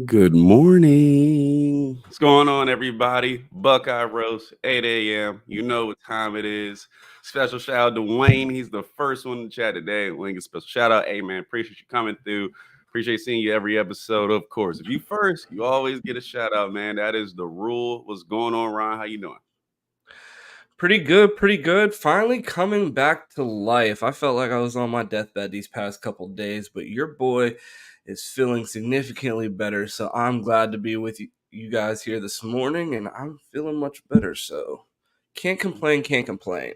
Good morning. What's going on, everybody? Buckeye Roast, 8 a.m. You know what time it is. Special shout out to Wayne. He's the first one to chat today. Wayne, get a special shout out. Hey, man, appreciate you coming through. Appreciate seeing you every episode, of course. If you first, you always get a shout out, man. That is the rule. What's going on, Ron? How you doing? Pretty good, pretty good. Finally coming back to life. I felt like I was on my deathbed these past couple days, but your boy is feeling significantly better. So I'm glad to be with you guys here this morning, and I'm feeling much better. So can't complain, can't complain.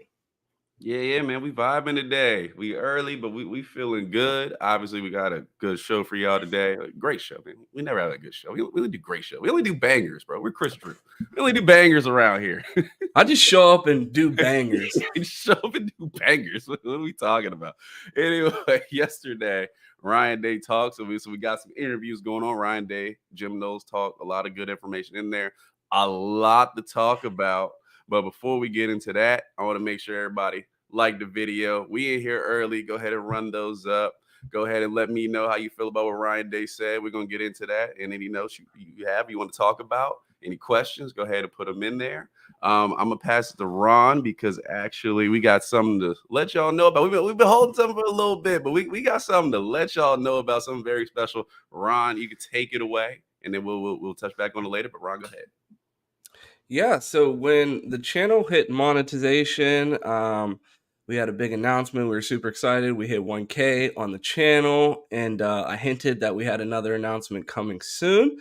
Yeah, man. We vibing today. We early, but we feeling good. Obviously, we got a good show for y'all today. A great show, man. We never have a good show. We only do great show. We only do bangers, bro. We're Chris Drew. We only do bangers around here. I just show up and do bangers. Show up and do bangers. What are we talking about? Anyway, yesterday, Ryan Day talked. So we got some interviews going on. Ryan Day, Jim Knowles talked. A lot of good information in there. A lot to talk about. But before we get into that, I want to make sure everybody like the video. We in here early. Go ahead and run those up. Go ahead and let me know how you feel about what Ryan Day said. We're going to get into that. And any notes you want to talk about, any questions, go ahead and put them in there. I'm going to pass it to Ron because actually we got something to let y'all know about. We've been holding something for a little bit, but we got something to let y'all know about, something very special. Ron, you can take it away, and then we'll touch back on it later. But Ron, go ahead. Yeah, so when the channel hit monetization, we had a big announcement. We were super excited. We hit 1K on the channel, and I hinted that we had another announcement coming soon.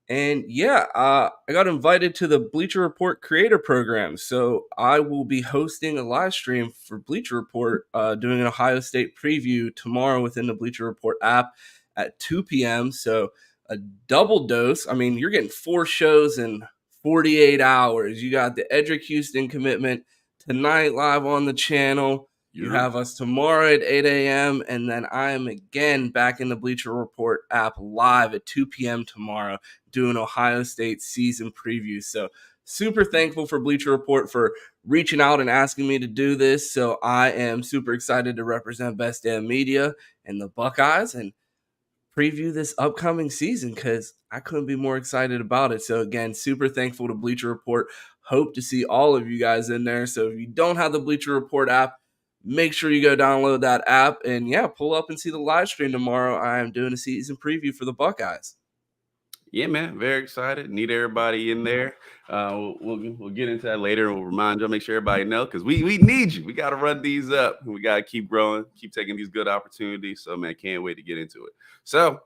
And yeah, I got invited to the Bleacher Report creator program. So I will be hosting a live stream for Bleacher Report, doing an Ohio State preview tomorrow within the Bleacher Report app at 2 p.m. So a double dose. I mean, you're getting 4 shows in 48 hours. You got the Edric Houston commitment tonight live on the channel. You have us tomorrow at 8 a.m. And then I am again back in the Bleacher Report app live at 2 p.m. tomorrow doing Ohio State season preview. So super thankful for Bleacher Report for reaching out and asking me to do this. So I am super excited to represent Best Damn Media and the Buckeyes and preview this upcoming season because I couldn't be more excited about it. So again, super thankful to Bleacher Report. Hope to see all of you guys in there. So if you don't have the Bleacher Report app, make sure you go download that app and yeah, pull up and see the live stream tomorrow. I am doing a season preview for the Buckeyes. Yeah, man, very excited. Need everybody in there. We'll get into that later. We'll remind you, make sure everybody know because we need you. We got to run these up. We got to keep growing, keep taking these good opportunities. So, man, can't wait to get into it. So,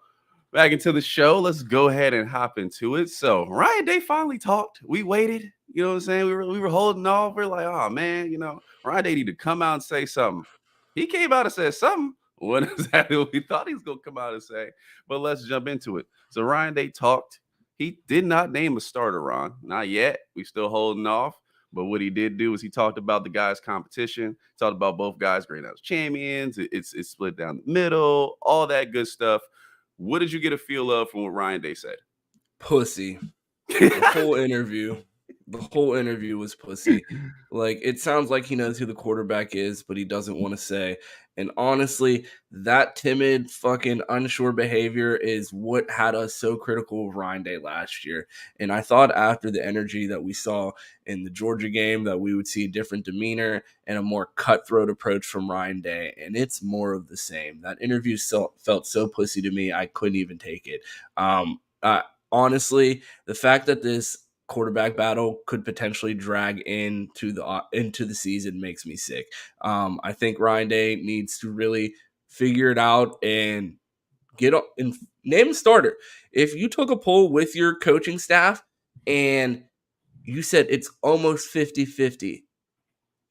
back into the show. Let's go ahead and hop into it. So, Ryan Day finally talked. We waited. You know what I'm saying? We were holding off. We're like, oh man, Ryan Day need to come out and say something. He came out and said something. What exactly what we thought he was gonna come out and say? But let's jump into it. So Ryan Day talked. He did not name a starter, Ron. Not yet. We still holding off. But what he did do is he talked about the guys' competition, talked about both guys great as champions. It's split down the middle, all that good stuff. What did you get a feel of from what Ryan Day said? Pussy. The whole interview. The whole interview was pussy. Like, it sounds like he knows who the quarterback is, but he doesn't want to say. And honestly, that timid, fucking unsure behavior is what had us so critical of Ryan Day last year. And I thought after the energy that we saw in the Georgia game that we would see a different demeanor and a more cutthroat approach from Ryan Day. And it's more of the same. That interview felt so pussy to me, I couldn't even take it. Honestly, the fact that this quarterback battle could potentially drag into the season makes me sick. I think Ryan Day needs to really figure it out and get up and name a starter. If you took a poll with your coaching staff and you said it's almost 50-50, if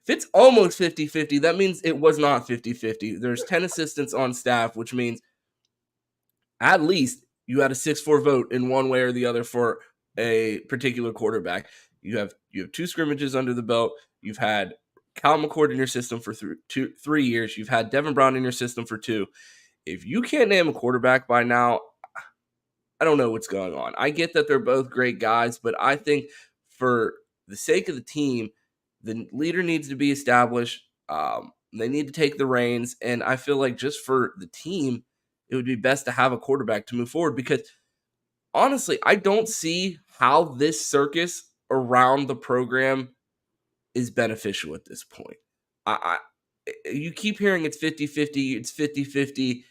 it's almost 50-50, that means it was not 50-50. There's 10 assistants on staff, which means at least you had a 6-4 vote in one way or the other for a particular quarterback. You have 2 scrimmages under the belt. You've had Cal McCord in your system for 3 years. You've had Devin Brown in your system for 2. If you can't name a quarterback by now, I don't know what's going on. I get that they're both great guys, but I think for the sake of the team, the leader needs to be established. They need to take the reins, and I feel like just for the team, it would be best to have a quarterback to move forward because honestly, I don't see how this circus around the program is beneficial at this point. You keep hearing it's 50-50, it's 50-50.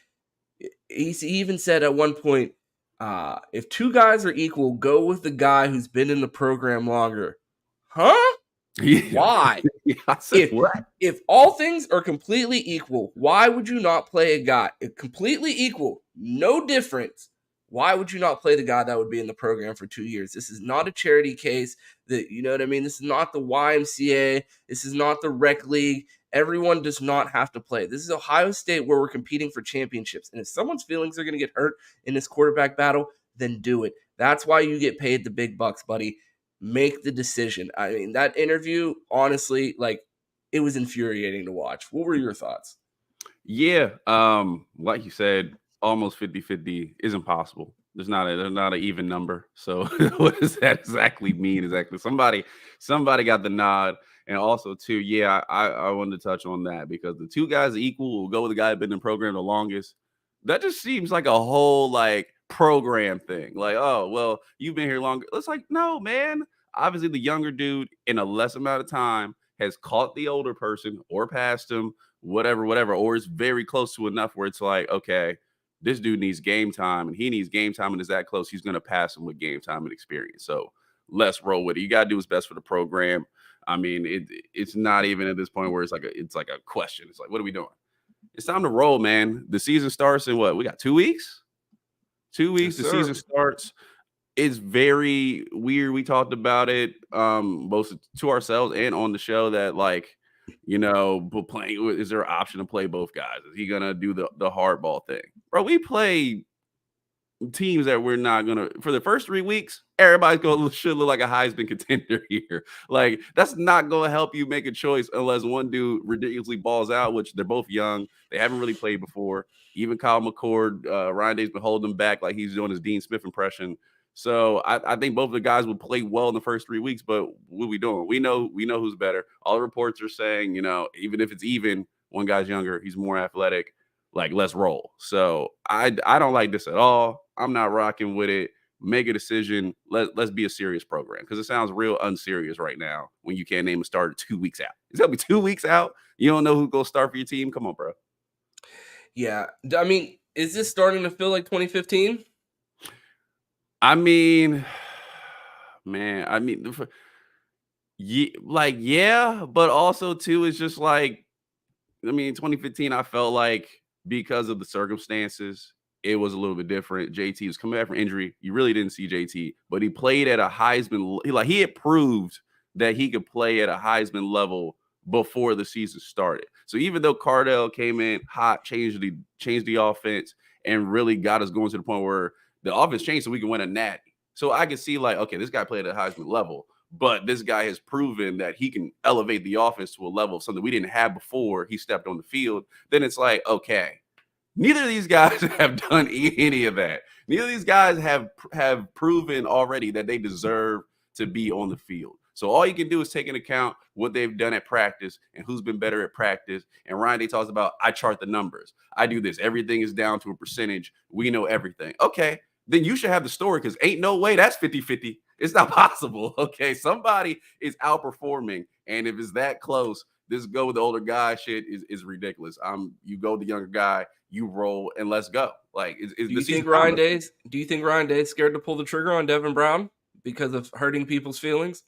He even said at one point, if two guys are equal, go with the guy who's been in the program longer. Huh? Yeah. Why? Yeah, I said If what? if all things are completely equal, why would you not play a guy completely equal, no difference? Why would you not play the guy that would be in the program for 2 years? This is not a charity case. That, you know what I mean. This is not the YMCA. This is not the rec league. Everyone does not have to play. This is Ohio State, where we're competing for championships. And if someone's feelings are going to get hurt in this quarterback battle, then do it. That's why you get paid the big bucks, buddy. Make the decision. I mean, that interview, honestly, like, it was infuriating to watch. What were your thoughts? Yeah, like you said, almost 50-50 is impossible. There's not an even number. So what does that exactly mean? Exactly. Somebody got the nod. And also too, yeah, I wanted to touch on that because the two guys equal will go with the guy that been in the program the longest. That just seems like a whole like program thing. Like, oh, well, you've been here longer. It's like, no, man. Obviously, the younger dude in a less amount of time has caught the older person or passed him, whatever, or it's very close to enough where it's like, okay, this dude needs game time and he needs game time and is that close, he's gonna pass him with game time and experience. So let's roll with it. You gotta do what's best for the program. I mean, it's not even at this point where it's like a question. It's like, what are we doing? It's time to roll, man. The season starts in what? We got 2 weeks. 2 weeks. Yes, The season sir. starts. It's very weird. We talked about it both to ourselves and on the show that like, but playing is there an option to play both guys? Is he gonna do the hardball thing? Bro, we play teams that we're not gonna for the first 3 weeks, everybody's gonna should look like a Heisman contender here. Like, that's not gonna help you make a choice unless one dude ridiculously balls out, which they're both young, they haven't really played before. Even Kyle McCord, Ryan Day's been holding him back like he's doing his Dean Smith impression. So I think both of the guys would play well in the first 3 weeks, but what are we doing? We know who's better. All the reports are saying, even if it's even, one guy's younger, he's more athletic. Like, let's roll. So I don't like this at all. I'm not rocking with it. Make a decision. Let's be a serious program because it sounds real unserious right now when you can't name a starter 2 weeks out. It's gonna be 2 weeks out. You don't know who's gonna start for your team. Come on, bro. Yeah. I mean, is this starting to feel like 2015? I mean, man. I mean, yeah, but also too, it's just like 2015, I felt like because of the circumstances, it was a little bit different. JT was coming back from injury. You really didn't see JT, but he played at a Heisman. He had proved that he could play at a Heisman level before the season started. So even though Cardell came in hot, changed the offense, and really got us going to the point where the offense changed so we can win a natty. So I could see like, okay, this guy played at a Heisman level, but this guy has proven that he can elevate the offense to a level of something we didn't have before he stepped on the field. Then it's like, okay, neither of these guys have done any of that. Neither of these guys have proven already that they deserve to be on the field. So all you can do is take into account what they've done at practice and who's been better at practice. And Ryan Day talks about, I chart the numbers. I do this. Everything is down to a percentage. We know everything. Okay, then you should have the story because ain't no way that's 50-50. It's not possible. Okay, somebody is outperforming. And if it's that close, this go with the older guy shit is ridiculous. You go with the younger guy, you roll, and let's go. Like, Do the you season think time. Ryan Day's scared to pull the trigger on Devin Brown because of hurting people's feelings?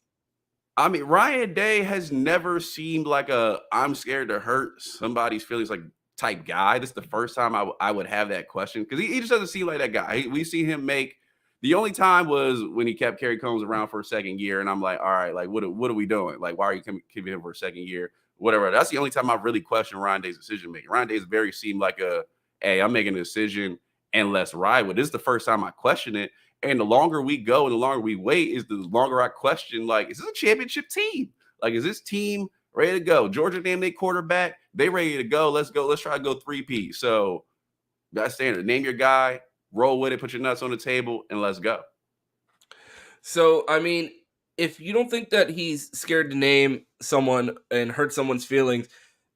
I mean, Ryan Day has never seemed like a I'm scared to hurt somebody's feelings like type guy. This is the first time I would have that question because he just doesn't seem like that guy. We see him make the only time was when he kept Kerry Combs around for a second year, and I'm like, all right, like what are we doing? Like, why are you keeping him for a second year? Whatever. That's the only time I've really questioned Ryan Day's decision making. Ryan Day's very seemed like hey, I'm making a decision and let's ride with it. This is the first time I question it. And the longer we go and the longer we wait, is the longer I question, like, is this a championship team? Like, is this team ready to go? Georgia named their quarterback. They ready to go. Let's go. Let's try to go 3P. So that's standard. Name your guy, roll with it, put your nuts on the table, and let's go. So, I mean, if you don't think that he's scared to name someone and hurt someone's feelings,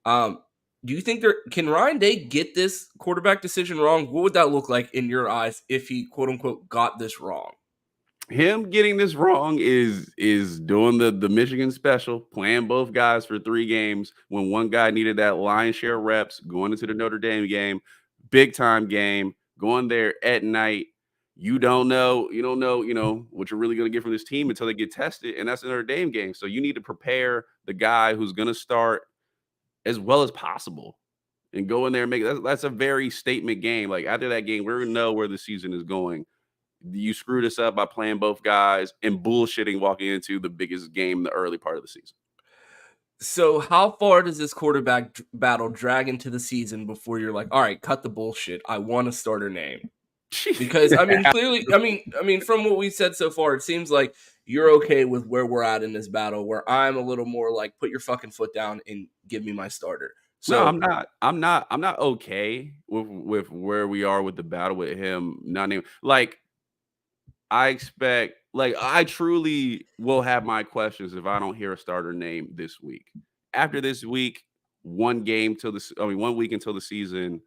um, Do you think can Ryan Day get this quarterback decision wrong? What would that look like in your eyes if he quote unquote got this wrong? Him getting this wrong is doing the Michigan special, playing both guys for 3 games when one guy needed that lion's share of reps, going into the Notre Dame game, big time game, going there at night. You don't know what you're really going to get from this team until they get tested, and that's the Notre Dame game. So you need to prepare the guy who's going to start as well as possible and go in there and make that's a very statement game. Like after that game, we're going to know where the season is going. You screwed us up by playing both guys and bullshitting walking into the biggest game in the early part of the season. So how far does this quarterback battle drag into the season before you're like, all right, cut the bullshit. I want a starter name. Because I mean, clearly, I mean, from what we said so far, it seems like you're okay with where we're at in this battle. Where I'm a little more like, put your fucking foot down and give me my starter. No, So, I'm not okay with where we are with the battle with him. Not even like I truly will have my questions if I don't hear a starter name this week. After this week, 1 week until the season,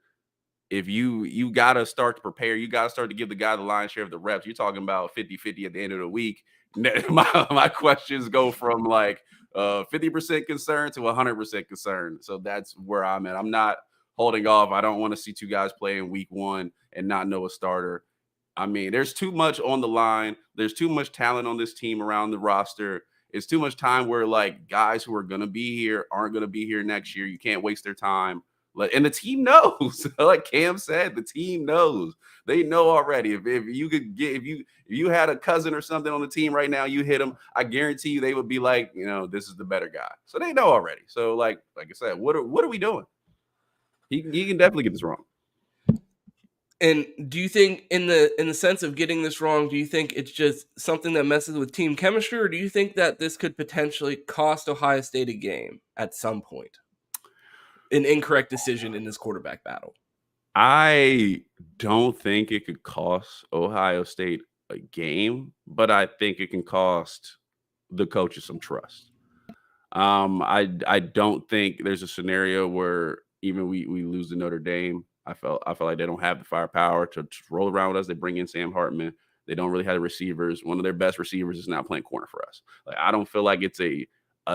if you gotta start to prepare, you gotta start to give the guy the lion's share of the reps. You're talking about 50-50 at the end of the week. My questions go from like 50% concerned to 100% concerned. So that's where I'm at. I'm not holding off. I don't want to see 2 guys play in week 1 and not know a starter. I mean, there's too much on the line. There's too much talent on this team around the roster. It's too much time where like guys who are gonna be here aren't gonna be here next year. You can't waste their time. And the team knows, like Cam said, the team knows. They know already. If you could get if you had a cousin or something on the team right now, you hit them. I guarantee you they would be like, this is the better guy. So they know already. So like I said, what are we doing? He can definitely get this wrong. and do you think in the sense of getting this wrong, do you think it's just something that messes with team chemistry, or do you think that this could potentially cost Ohio State a game at some point? An incorrect decision in this quarterback battle. I don't think it could cost Ohio State a game, but I think it can cost the coaches some trust. I don't think there's a scenario where even we lose to Notre Dame. I felt like they don't have the firepower to roll around with us. They bring in Sam Hartman. They don't really have the receivers. One of their best receivers is now playing corner for us. Like I don't feel like it's a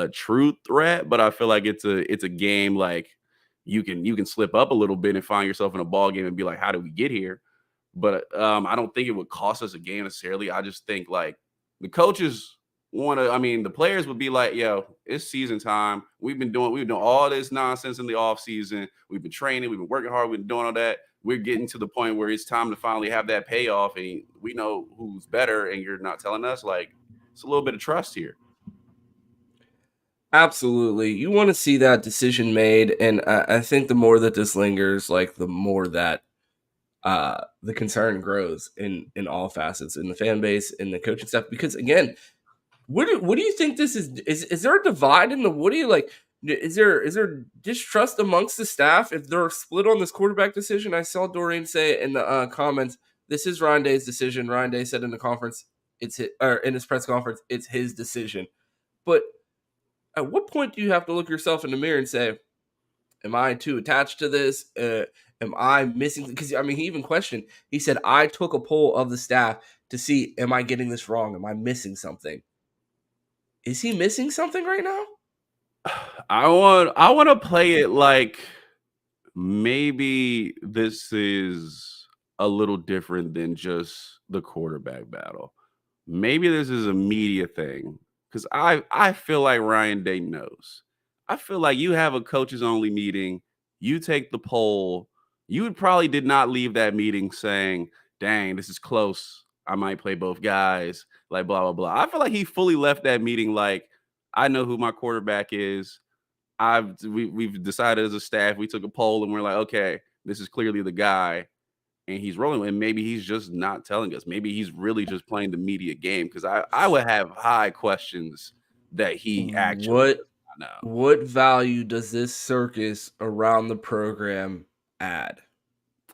true threat, but I feel like it's a game like you can slip up a little bit and find yourself in a ball game and be like, how did we get here? But I don't think it would cost us a game necessarily. I just think like the coaches the players would be like, yo, it's season time. We've been doing all this nonsense in the off season. We've been training, we've been working hard, we've been doing all that. We're getting to the point where it's time to finally have that payoff, and we know who's better, and you're not telling us. Like, it's a little bit of trust here. Absolutely. You want to see that decision made. And I think the more that this lingers, like the more that the concern grows in all facets, in the fan base, in the coaching staff. Because again, what do you think this is? Is there a divide in the Woody? Like, is there distrust amongst the staff if they're split on this quarterback decision? I saw Doreen say in the comments, "This is Ryan Day's decision." Ryan Day said in the conference, or in his press conference, it's his decision. But at what point do you have to look yourself in the mirror and say, am I too attached to this? Am I missing? Because I mean, he even questioned. He said, I took a poll of the staff to see, am I getting this wrong? Am I missing something? Is he missing something right now? I want to play it like maybe this is a little different than just the quarterback battle. Maybe this is a media thing because I feel like Ryan Day knows. I feel like you have a coaches only meeting. You take the poll. You probably did not leave that meeting saying, "Dang, this is close. I might play both guys." Like blah blah blah. I feel like he fully left that meeting like, "I know who my quarterback is. We've decided as a staff. We took a poll and we're like, okay, this is clearly the guy." And he's rolling, and maybe he's just not telling us. Maybe he's really just playing the media game because I would have high questions that he actually What does not know. what value does this circus around the program add?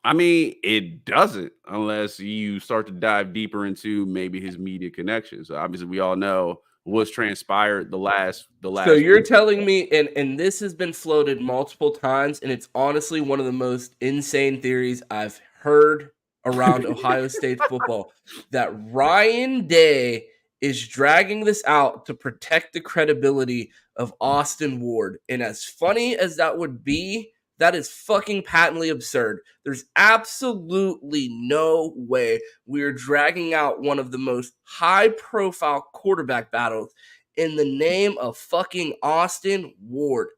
I mean, it doesn't unless you start to dive deeper into maybe his media connections. So obviously, we all know what's transpired the last So you're week. telling me, and this has been floated multiple times, and it's honestly one of the most insane theories I've heard around Ohio State football, that Ryan Day is dragging this out to protect the credibility of Austin Ward. And as funny as that would be, that is fucking patently absurd. There's absolutely no way we're dragging out one of the most high-profile quarterback battles in the name of fucking Austin Ward.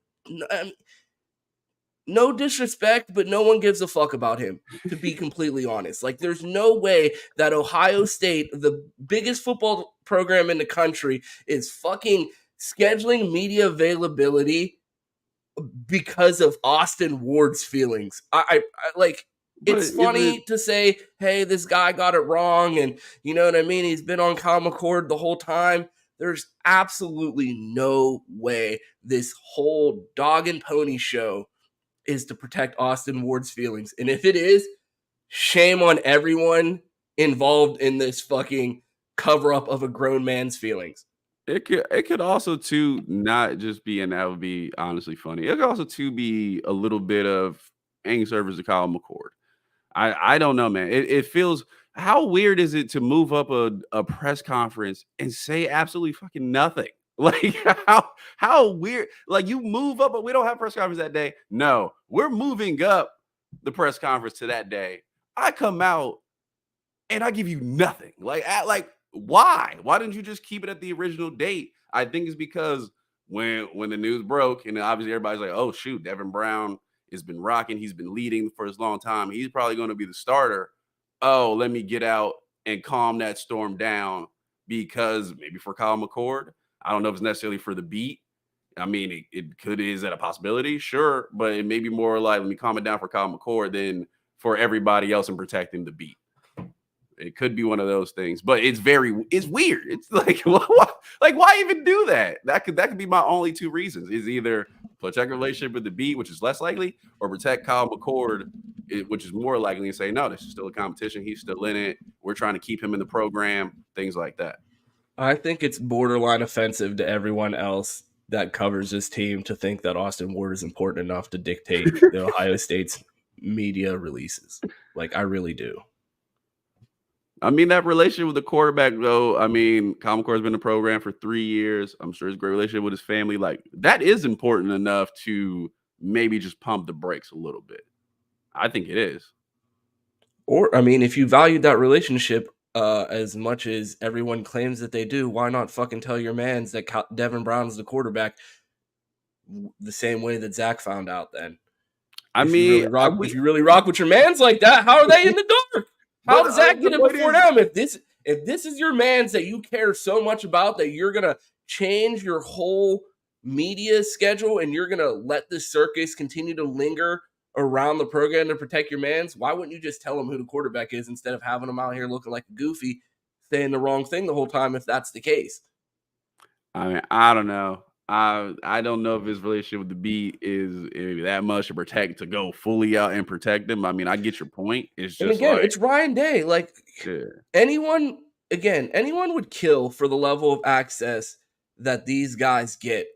No disrespect, but no one gives a fuck about him, to be completely honest. Like, there's no way that Ohio State, the biggest football program in the country, is fucking scheduling media availability because of Austin Ward's feelings. I like, But it's funny to say, hey, this guy got it wrong, and you know what I mean? He's been on Common Cord the whole time. There's absolutely no way this whole dog and pony show is to protect Austin Ward's feelings. And if it is, shame on everyone involved in this fucking cover up of a grown man's feelings. it could also too not just be, and that would be honestly funny. It could also too be a little bit of anger service to Kyle McCord. I don't know, man. It feels, how weird is it to move up a press conference and say absolutely fucking nothing? Like how weird. Like, you move up, but we don't have press conference that day. No, we're moving up the press conference to that day. I come out and I give you nothing. Like why? Why didn't you just keep it at the original date? I think it's because when the news broke, and obviously everybody's like, oh shoot, Devin Brown has been rocking. He's been leading for a long time. He's probably going to be the starter. Oh, let me get out and calm that storm down, because maybe for Kyle McCord, I don't know if it's necessarily for the beat. I mean, it could, is that a possibility? Sure, but it may be more like, let me calm it down for Kyle McCord than for everybody else in protecting the beat. It could be one of those things, but it's weird. It's like, why even do that? That could be my only two reasons: is either protect a relationship with the beat, which is less likely, or protect Kyle McCord, which is more likely, and say, no, this is still a competition. He's still in it. We're trying to keep him in the program, things like that. I think it's borderline offensive to everyone else that covers this team to think that Austin Ward is important enough to dictate the Ohio State's media releases. Like, I really do. I mean, that relationship with the quarterback, though, I mean, Kyle McCord's been in the program for 3 years. I'm sure it's a great relationship with his family. Like, that is important enough to maybe just pump the brakes a little bit. I think it is. Or, I mean, if you valued that relationship as much as everyone claims that they do, why not fucking tell your mans that Devin Brown's the quarterback the same way that Zach found out then? I If mean, if you really rock with your mans like that, how are they in the dark? How does Zach get it before them? If this is your mans that you care so much about, that you're gonna change your whole media schedule and you're gonna let this circus continue to linger around the program to protect your mans, why wouldn't you just tell them who the quarterback is instead of having them out here looking like a goofy, saying the wrong thing the whole time, if that's the case? I mean, I don't know. I don't know if his relationship with the beat is that much to go fully out and protect them. I mean, I get your point. It's just, And again, like, it's Ryan Day. Like, yeah. anyone would kill for the level of access that these guys get.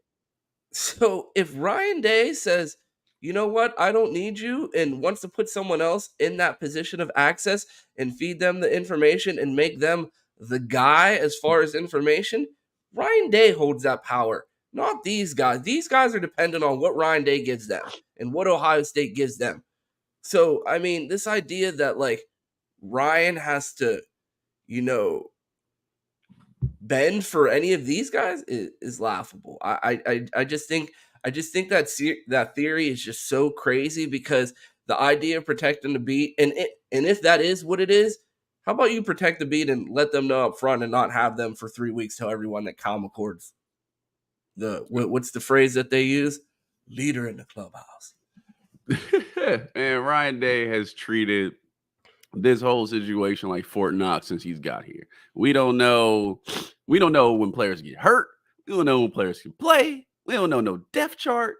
So if Ryan Day says, you know what, I don't need you, and wants to put someone else in that position of access and feed them the information and make them the guy as far as information, Ryan Day holds that power, not these guys. These guys are dependent on what Ryan Day gives them and what Ohio State gives them. So, I mean, this idea that, like, Ryan has to, you know, bend for any of these guys is laughable. I just think that theory is just so crazy, because the idea of protecting the beat, and if that is what it is, how about you protect the beat and let them know up front and not have them for 3 weeks tell everyone that Kyle McCord's what's the phrase that they use? Leader in the clubhouse. And Ryan Day has treated this whole situation like Fort Knox since he's got here. We don't know when players get hurt. We don't know when players can play. We don't know no depth chart.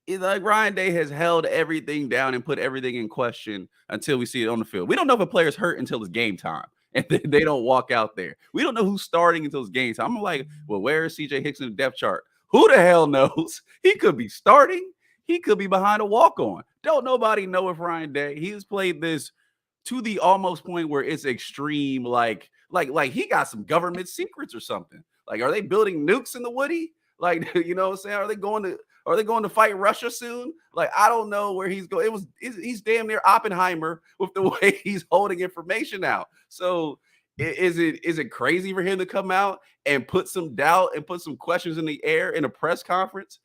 It's like Ryan Day has held everything down and put everything in question until we see it on the field. We don't know if a player's hurt until it's game time. and they don't walk out there. We don't know who's starting until those games. I'm like, well, where is CJ Hicks in the depth chart? Who the hell knows? He could be starting. He could be behind a walk-on. Don't nobody know if Ryan Day. He's played this to the almost point where it's extreme, like he got some government secrets or something. Like, are they building nukes in the Woody? Like, you know what I'm saying? Are they going to fight Russia soon? Like, I don't know where he's going. He's damn near Oppenheimer with the way he's holding information out. So is it crazy for him to come out and put some doubt and put some questions in the air in a press conference?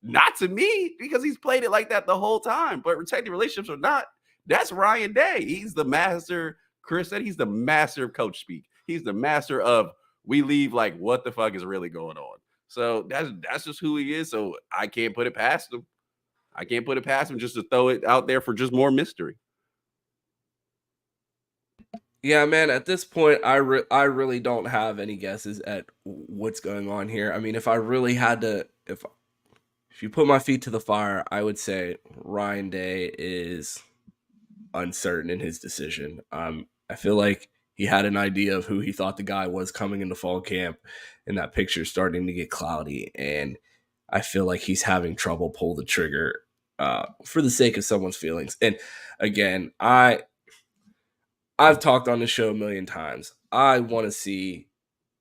Not to me, because he's played it like that the whole time. But protecting relationships or not, that's Ryan Day. He's the master. Chris said he's the master of coach speak. He's the master of we leave like what the fuck is really going on. So that's just who he is. So I can't put it past him. I can't put it past him just to throw it out there for just more mystery. Yeah, man, at this point, I really don't have any guesses at what's going on here. I mean, if I really had to, if you put my feet to the fire, I would say Ryan Day is uncertain in his decision. I feel like he had an idea of who he thought the guy was coming into fall camp, and that picture's starting to get cloudy, and I feel like he's having trouble pull the trigger for the sake of someone's feelings. And again, I've talked on the show a million times. I want to see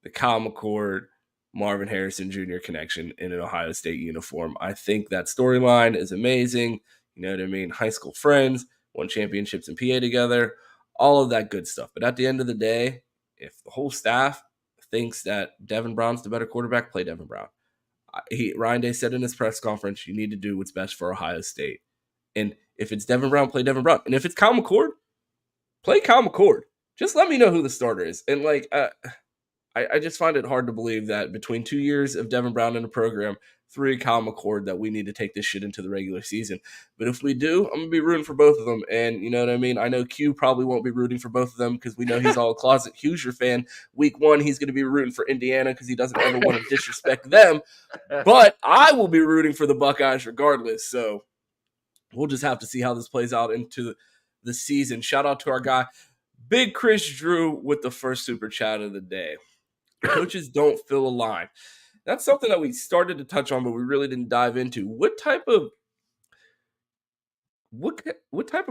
the Kyle McCord, Marvin Harrison Jr. connection in an Ohio State uniform. I think that storyline is amazing. You know what I mean? High school friends, won championships in PA together, all of that good stuff. But at the end of the day, if the whole staff thinks that Devin Brown's the better quarterback, play Devin Brown. Ryan Day said in his press conference, you need to do what's best for Ohio State. And if it's Devin Brown, play Devin Brown. And if it's Kyle McCord, play Kyle McCord. Just let me know who the starter is. And like, I just find it hard to believe that between 2 years of Devin Brown in the program, 3 Kyle McCord, that we need to take this shit into the regular season. But if we do, I'm going to be rooting for both of them. And you know what I mean? I know Q probably won't be rooting for both of them because we know he's all a closet Hoosier fan. Week 1, he's going to be rooting for Indiana because he doesn't ever want to disrespect them. But I will be rooting for the Buckeyes regardless. So we'll just have to see how this plays out into the season. Shout out to our guy, Big Chris Drew, with the first super chat of the day. Coaches don't fill a line. That's something that we started to touch on, but we really didn't dive into. What type of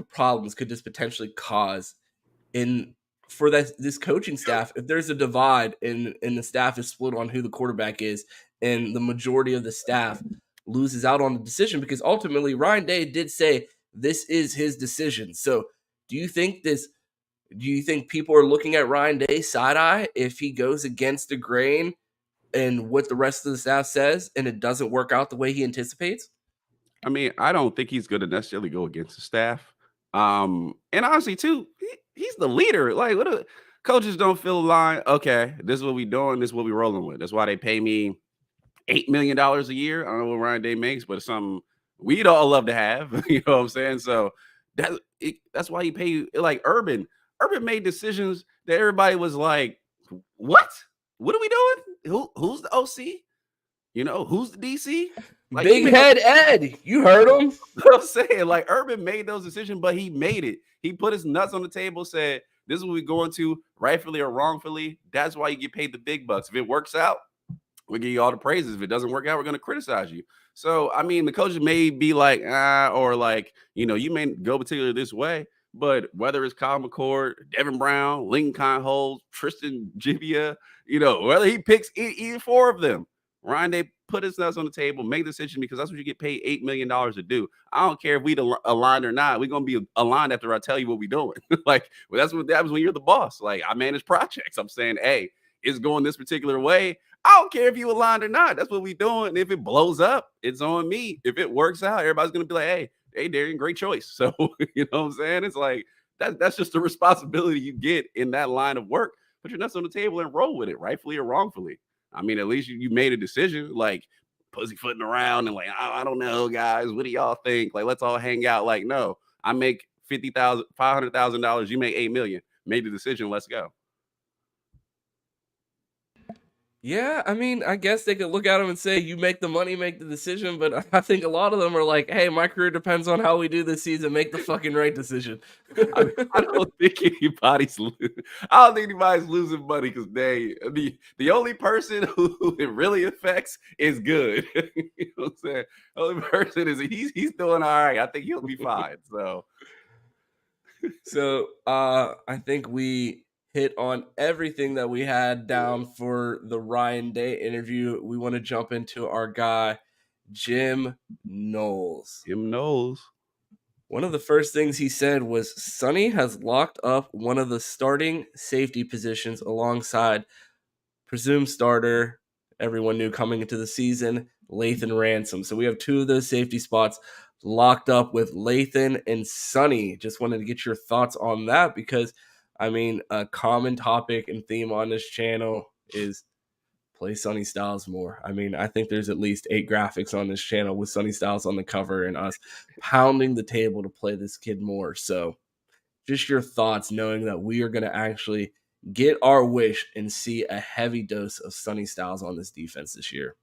problems could this potentially cause for this coaching staff if there's a divide and the staff is split on who the quarterback is, and the majority of the staff loses out on the decision? Because ultimately Ryan Day did say this is his decision. So do you think people are looking at Ryan Day side-eye if he goes against the grain and what the rest of the staff says and it doesn't work out the way he anticipates? I mean, I don't think he's going to necessarily go against the staff. And honestly, too, he's the leader. Like, coaches don't feel the line. Okay, this is what we doing. This is what we rolling with. That's why they pay me $8 million a year. I don't know what Ryan Day makes, but it's something we'd all love to have. You know what I'm saying? So that's why he pay like Urban. Urban made decisions that everybody was like, "What? What are we doing? Who's the OC? You know, who's the DC?" Like, Big Head Ed, you heard him. I'm saying, like, Urban made those decisions, but he made it. He put his nuts on the table, said, "This is what we're going to, rightfully or wrongfully." That's why you get paid the big bucks. If it works out, we'll give you all the praises. If it doesn't work out, we're going to criticize you. So, I mean, the coaches may be like, or like, you know, you may go particularly this way, but whether it's Kyle McCord, Devin Brown, Lincoln Conhold, Tristan Gibbia, you know, whether he picks either 4 of them, Ryan Day put his nuts on the table, make the decision, because that's what you get paid $8 million to do. I don't care if we aligned or not. We're going to be aligned after I tell you what we're doing. Like, well, that's what happens when you're the boss. Like, I manage projects. I'm saying, hey, it's going this particular way. I don't care if you aligned or not. That's what we're doing. And if it blows up, it's on me. If it works out, everybody's going to be like, hey, Darian, great choice. So, you know what I'm saying? It's like, that's just the responsibility you get in that line of work. Put your nuts on the table and roll with it, rightfully or wrongfully. I mean, at least you made a decision, like pussyfooting around and like, I don't know, guys, what do y'all think? Like, let's all hang out. Like, no, I make $500,000. You make $8 million. Made the decision. Let's go. Yeah, I mean, I guess they could look at him and say, "You make the money, make the decision." But I think a lot of them are like, "Hey, my career depends on how we do this season. Make the fucking right decision." I don't think I don't think anybody's losing money because the only person who it really affects is good. You know what I'm saying? The only person is he's doing all right. I think he'll be fine. So So I think we hit on everything that we had down for the Ryan Day interview. We want to jump into our guy, Jim Knowles. Jim Knowles. One of the first things he said was Sonny has locked up one of the starting safety positions alongside presumed starter, everyone knew coming into the season, Lathan Ransom. So we have two of those safety spots locked up with Lathan and Sonny. Just wanted to get your thoughts on that because, I mean, a common topic and theme on this channel is play Sonny Styles more. I mean, I think there's at least 8 graphics on this channel with Sonny Styles on the cover and us pounding the table to play this kid more. So just your thoughts knowing that we are going to actually get our wish and see a heavy dose of Sonny Styles on this defense this year.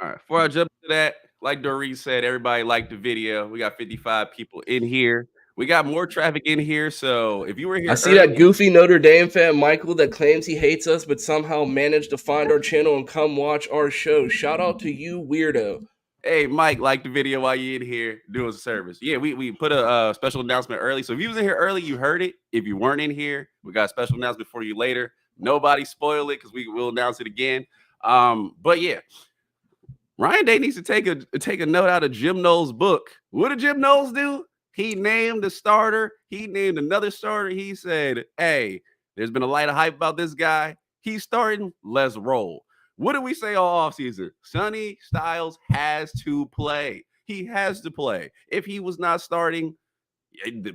All right. Before I jump to that, like Doris said, everybody liked the video. We got 55 people in here. We got more traffic in here. So if you were I here see that early, goofy Notre Dame fan, Michael, that claims he hates us, but somehow managed to find our channel and come watch our show. Shout out to you, weirdo. hey, Mike, like the video while you in here doing some service. Yeah, we put a special announcement early. So if you was in here early, you heard it. If you weren't in here, we got a special announcement for you later. Nobody spoil it because we will announce it again. But yeah, Ryan Day needs to take a note out of Jim Knowles' book. What did Jim Knowles do? He named the starter. He named another starter. He said, "Hey, there's been a light of hype about this guy. He's starting. Let's roll." What did we say all offseason? Sonny Styles has to play. He has to play. If he was not starting,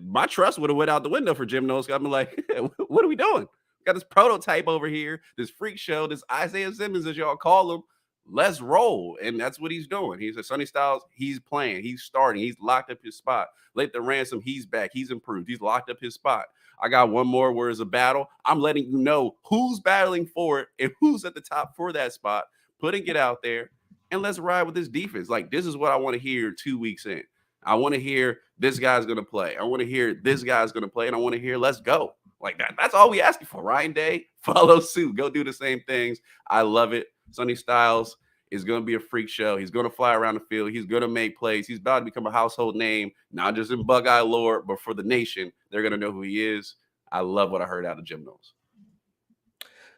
my trust would have went out the window for Jim Knowles. I'm like, what are we doing? We got this prototype over here, this freak show, this Isaiah Simmons, as y'all call him. Let's roll. And that's what he's doing. He's a Sonny Styles. He's playing. He's starting. He's locked up his spot. Lathan Ransom, he's back. He's improved. He's locked up his spot. I got one more where it's a battle. I'm letting you know who's battling for it and who's at the top for that spot, putting it out there, and let's ride with this defense. Like, this is what I want to hear 2 weeks in. I want to hear this guy's going to play. I want to hear this guy's going to play, and I want to hear let's go. Like that. That's all we asking for. Ryan Day, follow suit. Go do the same things. I love it. Sonny Styles is going to be a freak show. He's going to fly around the field. He's going to make plays. He's about to become a household name, not just in Bug-Eye lore, but for the nation. They're going to know who he is. I love what I heard out of Jim Knowles.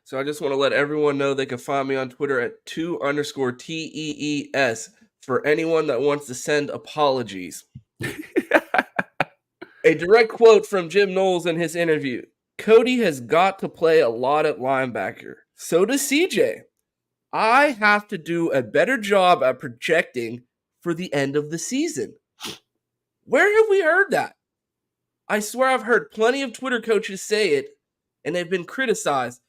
So I just want to let everyone know they can find me on Twitter at 2_TEES for anyone that wants to send apologies. A direct quote from Jim Knowles in his interview. Cody has got to play a lot at linebacker. So does CJ. I have to do a better job at projecting for the end of the season. Where have we heard that? I swear I've heard plenty of Twitter coaches say it, and they've been criticized.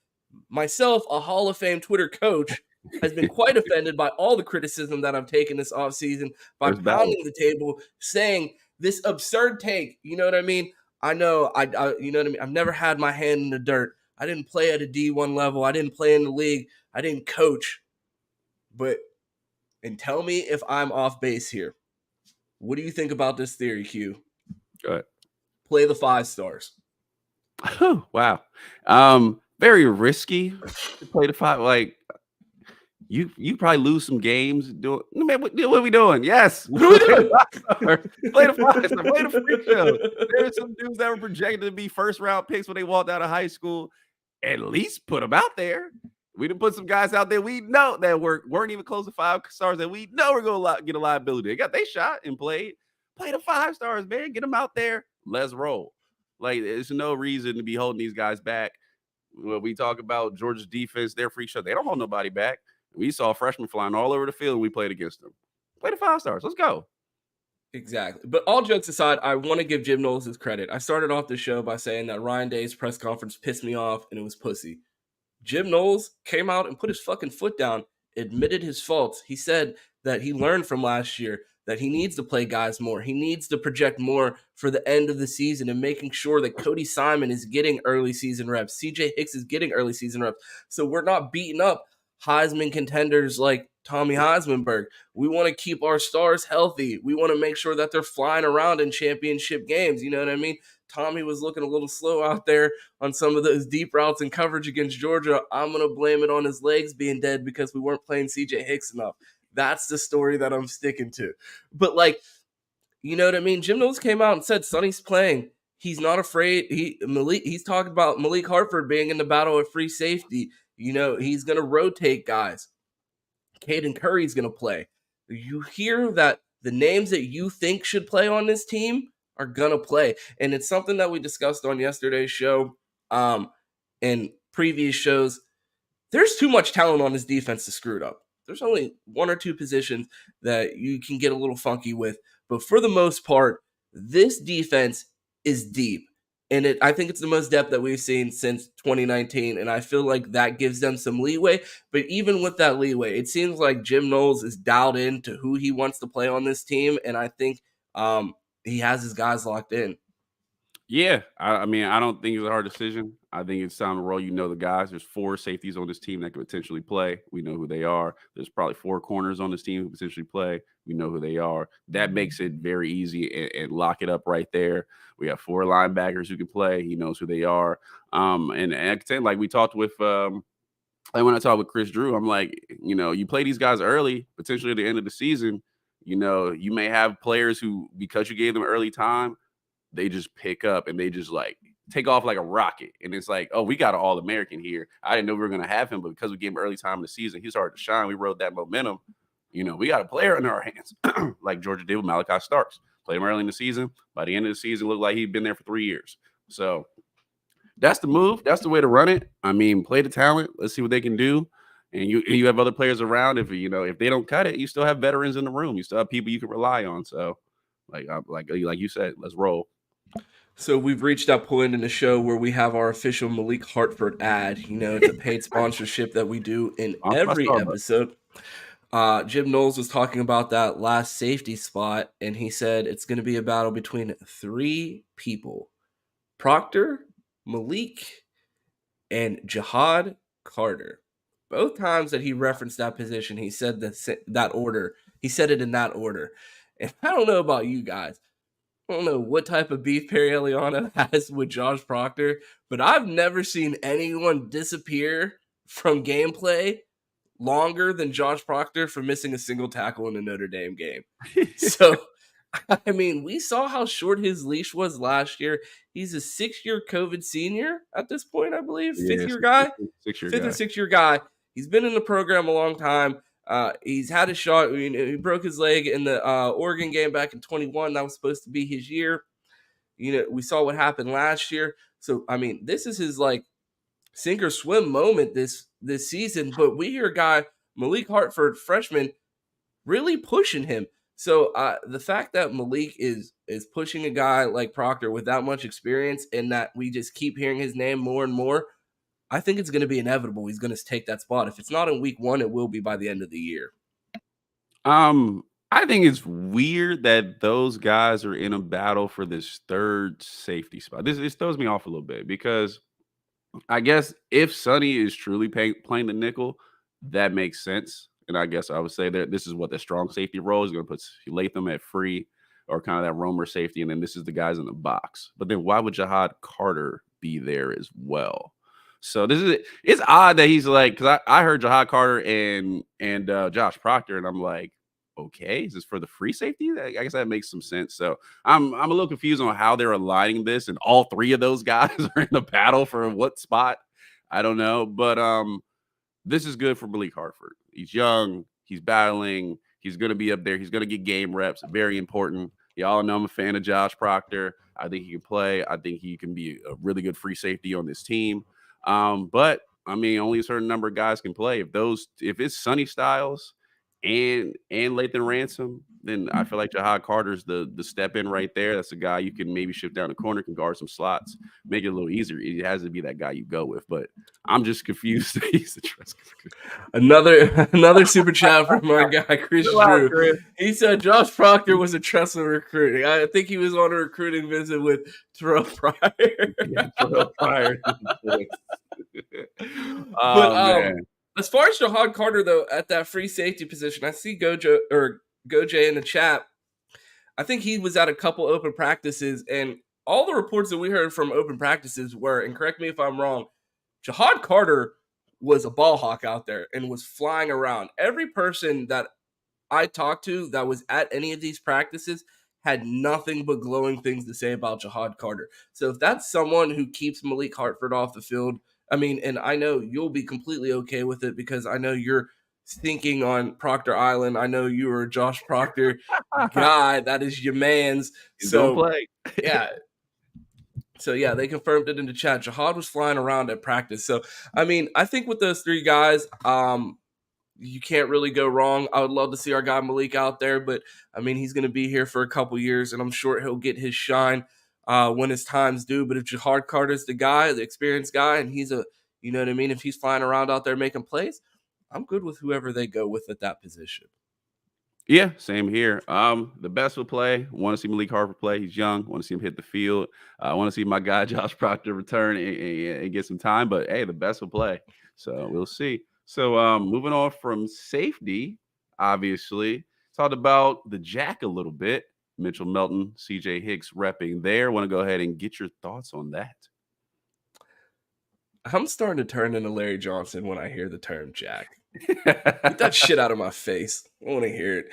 Myself, a Hall of Fame Twitter coach, has been quite offended by all the criticism that I've taken this offseason by pounding the table, saying this absurd take. You know what I mean? I know, I you know what I mean? I've never had my hand in the dirt. I didn't play at a D1 level. I didn't play in the league. I didn't coach. And tell me if I'm off base here. What do you think about this theory, Q? Go ahead. Play the 5 stars. Oh, wow. Very risky to play the 5. Like, you probably lose some games doing. Man, what are we doing? Yes, What are we doing? Play the 5 star. Play the freak show. There's some dudes that were projected to be first round picks when they walked out of high school. At least put them out there. We done put some guys out there we know that weren't even close to 5 stars that we know we're going to get a liability. They shot and played. Play the 5 stars, man. Get them out there. Let's roll. Like, there's no reason to be holding these guys back. When we talk about Georgia's defense, their free show, they don't hold nobody back. We saw freshmen flying all over the field when we played against them. Play the 5 stars. Let's go. Exactly. But all jokes aside, I want to give Jim Knowles his credit. I started off the show by saying that Ryan Day's press conference pissed me off and it was pussy. Jim Knowles came out and put his fucking foot down, admitted his faults. He said that he learned from last year that he needs to play guys more. He needs to project more for the end of the season and making sure that Cody Simon is getting early season reps. CJ Hicks is getting early season reps. So we're not beating up Heisman contenders like Tommy Heismanberg. We want to keep our stars healthy. We want to make sure that they're flying around in championship games. You know what I mean? Tommy was looking a little slow out there on some of those deep routes and coverage against Georgia. I'm going to blame it on his legs being dead because we weren't playing CJ Hicks enough. That's the story that I'm sticking to. But like, you know what I mean? Jim Knowles came out and said Sonny's playing. He's not afraid. He's talking about Malik Hartford being in the battle of free safety. You know, he's going to rotate guys. Caden Curry's going to play. You hear that the names that you think should play on this team are going to play. And it's something that we discussed on yesterday's show and previous shows. There's too much talent on this defense to screw it up. There's only one or two positions that you can get a little funky with. But for the most part, this defense is deep. And I think it's the most depth that we've seen since 2019. And I feel like that gives them some leeway. But even with that leeway, it seems like Jim Knowles is dialed in to who he wants to play on this team. And I think he has his guys locked in. Yeah, I mean, I don't think it's a hard decision. I think it's time to roll. You know the guys. There's 4 safeties on this team that could potentially play. We know who they are. There's probably 4 corners on this team who potentially play. We know who they are. That makes it very easy and lock it up right there. We have 4 linebackers who can play. He knows who they are. And I can tell, like we talked with, like when I talked with Chris Drew, I'm like, you know, you play these guys early, potentially at the end of the season. You know, you may have players who, because you gave them early time, they just pick up and they just like take off like a rocket. And it's like, oh, we got an All-American here. I didn't know we were going to have him, but because we gave him early time in the season, he started to shine. We rode that momentum. You know, we got a player in our hands, like Georgia did with Malachi Starks. Played him early in the season. By the end of the season, looked like he'd been there for 3 years. So that's the move. That's the way to run it. I mean, play the talent. Let's see what they can do. And you have other players around. If they don't cut it, you still have veterans in the room. You still have people you can rely on. So, like you said, let's roll. So we've reached that point in the show where we have our official Malik Hartford ad. You know, it's a paid sponsorship that we do in every episode. Jim Knowles was talking about that last safety spot, and he said it's going to be a battle between 3 people: Proctor, Malik, and Jihad Carter. Both times that he referenced that position, he said that order. He said it in that order. And I don't know about you guys. I don't know what type of beef Perry Eliana has with Josh Proctor, but I've never seen anyone disappear from gameplay longer than Josh Proctor for missing a single tackle in a Notre Dame game. So, I mean, we saw how short his leash was last year. He's a 6-year COVID senior at this point, I believe. Yeah, 5th-year guy? 6-year Fifth guy. or 6-year guy. He's been in the program a long time. He's had a shot. I mean, he broke his leg in the Oregon game back in 21. That was supposed to be his year. You know, we saw what happened last year. So, I mean, this is his like sink or swim moment this season. But we hear a guy, Malik Hartford, freshman, really pushing him. So the fact that Malik is pushing a guy like Proctor with that much experience, and that we just keep hearing his name more and more, I think it's going to be inevitable. He's going to take that spot. If it's not in week 1, it will be by the end of the year. I think it's weird that those guys are in a battle for this 3rd safety spot. This throws me off a little bit because I guess if Sonny is truly playing the nickel, that makes sense. And I guess I would say that this is what the strong safety role is going to put Latham at free or kind of that roamer safety. And then this is the guys in the box. But then why would Jihad Carter be there as well? So it's odd that he's like, because I heard Jihad Carter and Josh Proctor, and I'm like, okay, is this for the free safety? I guess that makes some sense. So I'm a little confused on how they're aligning this, and all 3 of those guys are in a battle for what spot. I don't know, but this is good for Malik Hartford. He's young, he's battling, he's going to be up there, he's going to get game reps. Very important. Y'all know I'm a fan of Josh Proctor. I think he can play. I think he can be a really good free safety on this team. But I mean, only a certain number of guys can play. If it's Sonny Styles and Lathan Ransom, then I feel like Jihad Carter's the step in right there. That's a guy you can maybe shift down the corner, can guard some slots, make it a little easier. It has to be that guy you go with. But I'm just confused that he's the trust. Another super chat from our guy Chris Drew. He said Josh Proctor was a trustful recruiting. I think he was on a recruiting visit with Terrell Pryor. Yeah, Terrell Pryor. Man. As far as Jahad Carter, though, at that free safety position, I see Goj in the chat. I think he was at a couple open practices, and all the reports that we heard from open practices were, and correct me if I'm wrong, Jahad Carter was a ball hawk out there and was flying around. Every person that I talked to that was at any of these practices had nothing but glowing things to say about Jahad Carter. So if that's someone who keeps Malik Hartford off the field, I mean, and I know you'll be completely okay with it because I know you're thinking on Proctor Island. I know you are a Josh Proctor guy. That is your man's. He's gonna So play. yeah. So yeah, they confirmed it in the chat. Jahad was flying around at practice. So I mean, I think with those three guys, you can't really go wrong. I would love to see our guy Malik out there, but I mean, he's going to be here for a couple years, and I'm sure he'll get his shine when his time's due. But if Jahad Carter's the guy, the experienced guy, and he's you know what I mean? If he's flying around out there making plays, I'm good with whoever they go with at that position. Yeah, same here. The best will play. Want to see Malik Harper play. He's young. Want to see him hit the field. I want to see my guy Josh Proctor return and get some time. But hey, the best will play. So we'll see. So moving on from safety, obviously talked about the jack a little bit. Mitchell Melton, CJ Hicks repping there. Want to go ahead and get your thoughts on that? I'm starting to turn into Larry Johnson when I hear the term jack. Get that shit out of my face. I want to hear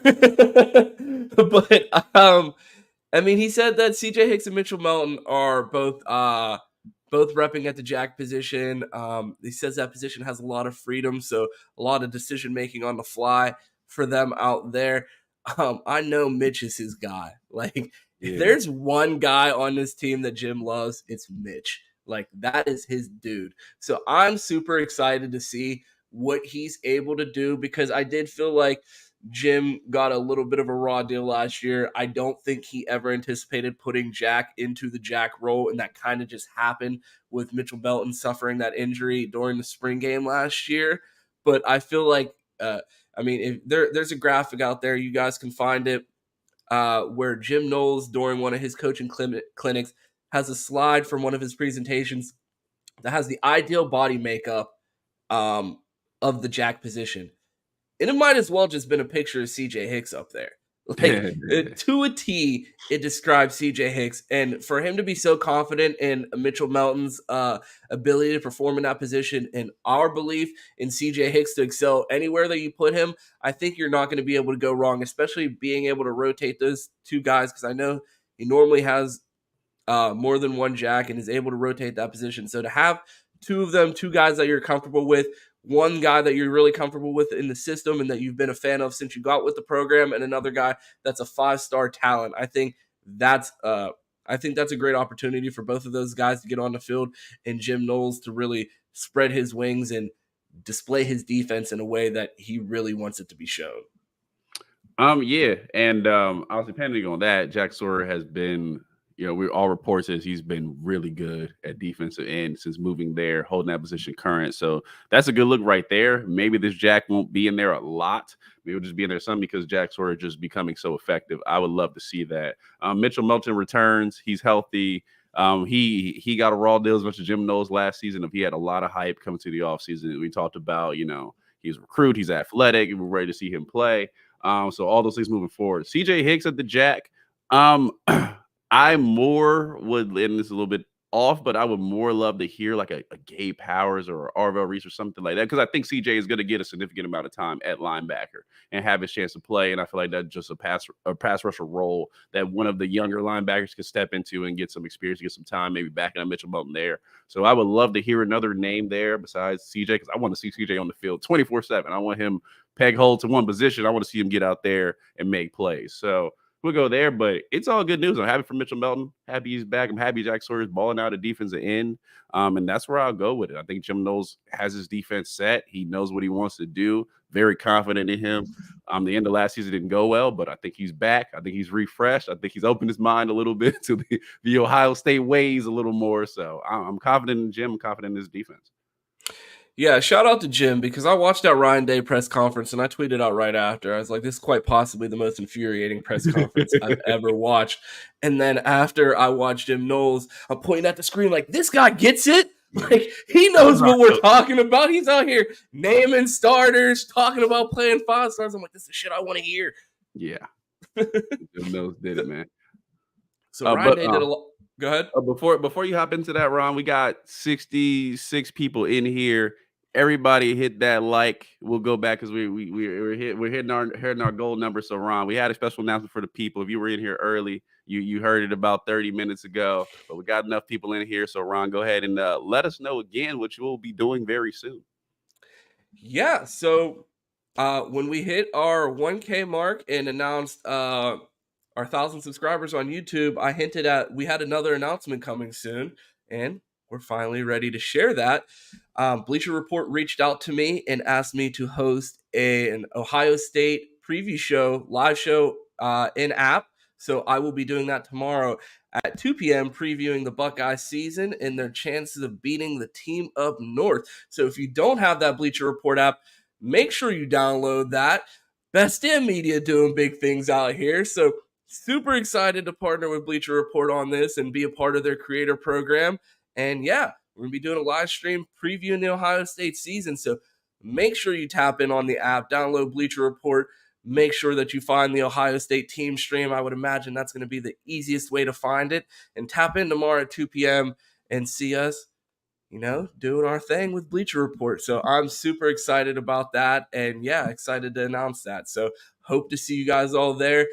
it. But I mean, he said that CJ Hicks and Mitchell Melton are both repping at the jack position. He says that position has a lot of freedom, so a lot of decision making on the fly for them out there. I know Mitch is his guy. Like, if there's one guy on this team that Jim loves, it's Mitch. Like, that is his dude. So I'm super excited to see what he's able to do because I did feel like Jim got a little bit of a raw deal last year. I don't think he ever anticipated putting Jack into the Jack role, and that kind of just happened with Mitchell Belton suffering that injury during the spring game last year. But I feel like, I mean, if there's a graphic out there, you guys can find it, where Jim Knowles, during one of his coaching clinics, has a slide from one of his presentations that has the ideal body makeup of the jack position. And it might as well just been a picture of CJ Hicks up there. Like, to a T, it describes CJ Hicks. And for him to be so confident in Mitchell Melton's ability to perform in that position and our belief in CJ Hicks to excel anywhere that you put him, I think you're not going to be able to go wrong, especially being able to rotate those two guys, because I know he normally has more than one jack and is able to rotate that position. So to have two of them, two guys that you're comfortable with, one guy that you're really comfortable with in the system and that you've been a fan of since you got with the program, and another guy that's a 5-star talent. I think that's a great opportunity for both of those guys to get on the field and Jim Knowles to really spread his wings and display his defense in a way that he really wants it to be shown. Yeah, and obviously depending on that, Jack Sawyer has been, we all reports says he's been really good at defensive end since moving there, holding that position current. So that's a good look right there. Maybe this Jack won't be in there a lot. Maybe it'll just be in there some because Jack Sawyer is just becoming so effective. I would love to see that. Mitchell Melton returns. He's healthy. He got a raw deal as much as Jim Knowles last season. If he had a lot of hype coming to the offseason, we talked about, he's a recruit, he's athletic, and we're ready to see him play. So all those things moving forward. CJ Hicks at the jack. I more would, and this is a little bit off, but I would more love to hear like a Gabe Powers or Arvell Reese or something like that, because I think CJ is going to get a significant amount of time at linebacker and have his chance to play. And I feel like that's just a pass rusher role that one of the younger linebackers could step into and get some experience, get some time, maybe backing up Mitchell Melton there. So I would love to hear another name there besides CJ, because I want to see CJ on the field 24/7. I want him peg hold to one position. I want to see him get out there and make plays. So we'll go there, but it's all good news. I'm happy for Mitchell Melton. Happy he's back. I'm happy Jack Sawyer's balling out at defensive end. And that's where I'll go with it. I think Jim Knowles has his defense set. He knows what he wants to do. Very confident in him. The end of last season didn't go well, but I think he's back. I think he's refreshed. I think he's opened his mind a little bit to the Ohio State ways a little more. So I'm confident in Jim. I'm confident in his defense. Yeah, shout out to Jim, because I watched that Ryan Day press conference and I tweeted out right after. I was like, this is quite possibly the most infuriating press conference I've ever watched. And then after I watched Jim Knowles, I'm pointing at the screen like, this guy gets it. Like, he knows what we're talking about. He's out here naming starters, talking about playing 5 stars. I'm like, this is shit I want to hear. Yeah. Jim Knowles did it, man. So Ryan Day did a lot. Go ahead. Before you hop into that, Ron, we got 66 people in here. Everybody hit that like. We'll go back because we're hitting our goal number. So Ron, we had a special announcement for the people. If you were in here early, you heard it about 30 minutes ago. But we got enough people in here. So Ron, go ahead and let us know again what you will be doing very soon. Yeah. So when we hit our 1K mark and announced our 1,000 subscribers on YouTube, I hinted at we had another announcement coming soon, and we're finally ready to share that. Bleacher Report reached out to me and asked me to host an Ohio State preview show, live show in app. So I will be doing that tomorrow at 2 p.m., previewing the Buckeye season and their chances of beating the team up north. So if you don't have that Bleacher Report app, make sure you download that. Best Damn Media doing big things out here. So super excited to partner with Bleacher Report on this and be a part of their creator program. And yeah, we're going to be doing a live stream previewing the Ohio State season. So make sure you tap in on the app, download Bleacher Report. Make sure that you find the Ohio State team stream. I would imagine that's going to be the easiest way to find it. And tap in tomorrow at 2 p.m. and see us, doing our thing with Bleacher Report. So I'm super excited about that. And yeah, excited to announce that. So hope to see you guys all there.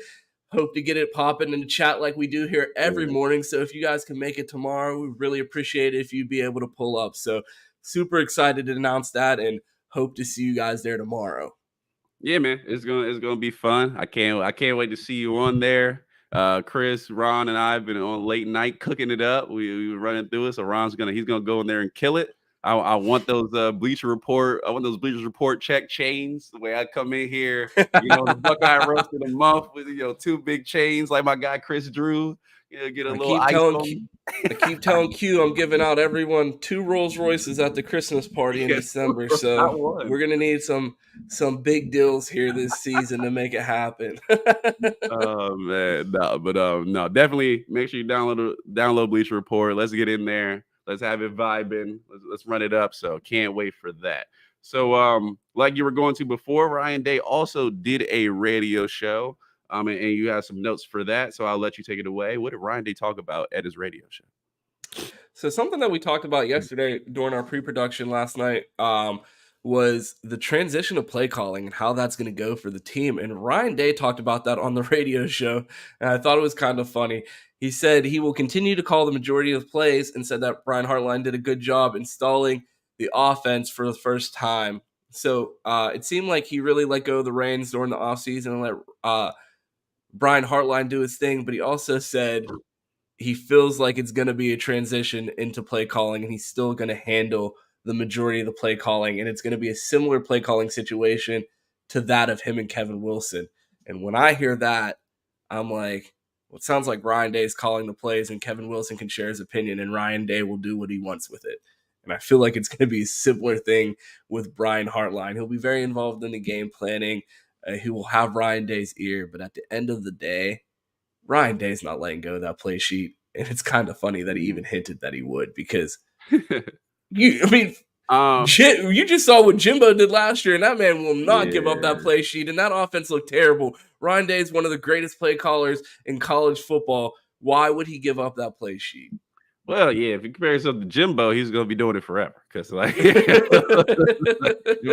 Hope to get it popping in the chat like we do here every morning. So if you guys can make it tomorrow, we really appreciate it if you'd be able to pull up. So super excited to announce that and hope to see you guys there tomorrow. Yeah, man, it's gonna be fun. I can't wait to see you on there. Chris, Ron, and I have been on late night cooking it up. We were running through it, so Ron's he's gonna go in there and kill it. I want those Bleacher Report. I want those Bleacher Report check chains. The way I come in here, the Buckeye roast of the month with 2 big chains like my guy Chris Drew. Get a little ice on. I keep telling Q I'm giving out everyone 2 Rolls Royces at the Christmas party in December. So we're gonna need some big deals here this season to make it happen. Oh man, no, definitely make sure you download Bleacher Report. Let's get in there. Let's have it vibing. Let's run it up. So can't wait for that. So like you were going to before, Ryan Day also did a radio show. And you have some notes for that. So I'll let you take it away. What did Ryan Day talk about at his radio show? So something that we talked about yesterday during our pre-production last night was the transition of play calling and how that's going to go for the team. And Ryan Day talked about that on the radio show. And I thought it was kind of funny. He said he will continue to call the majority of plays and said that Brian Hartline did a good job installing the offense for the first time. So it seemed like he really let go of the reins during the offseason and let Brian Hartline do his thing. But he also said he feels like it's going to be a transition into play calling and he's still going to handle the majority of the play calling, and it's going to be a similar play calling situation to that of him and Kevin Wilson. And when I hear that, I'm like, well, it sounds like Ryan Day is calling the plays and Kevin Wilson can share his opinion and Ryan Day will do what he wants with it. And I feel like it's going to be a similar thing with Brian Hartline. He'll be very involved in the game planning. He will have Ryan Day's ear, but at the end of the day, Ryan Day's not letting go of that play sheet. And it's kind of funny that he even hinted that he would because you just saw what Jimbo did last year, and that man will not give up that play sheet, and that offense looked terrible. Ryan Day is one of the greatest play callers in college football. Why would he give up that play sheet? Well, yeah, if you compare yourself to Jimbo, he's going to be doing it forever because, you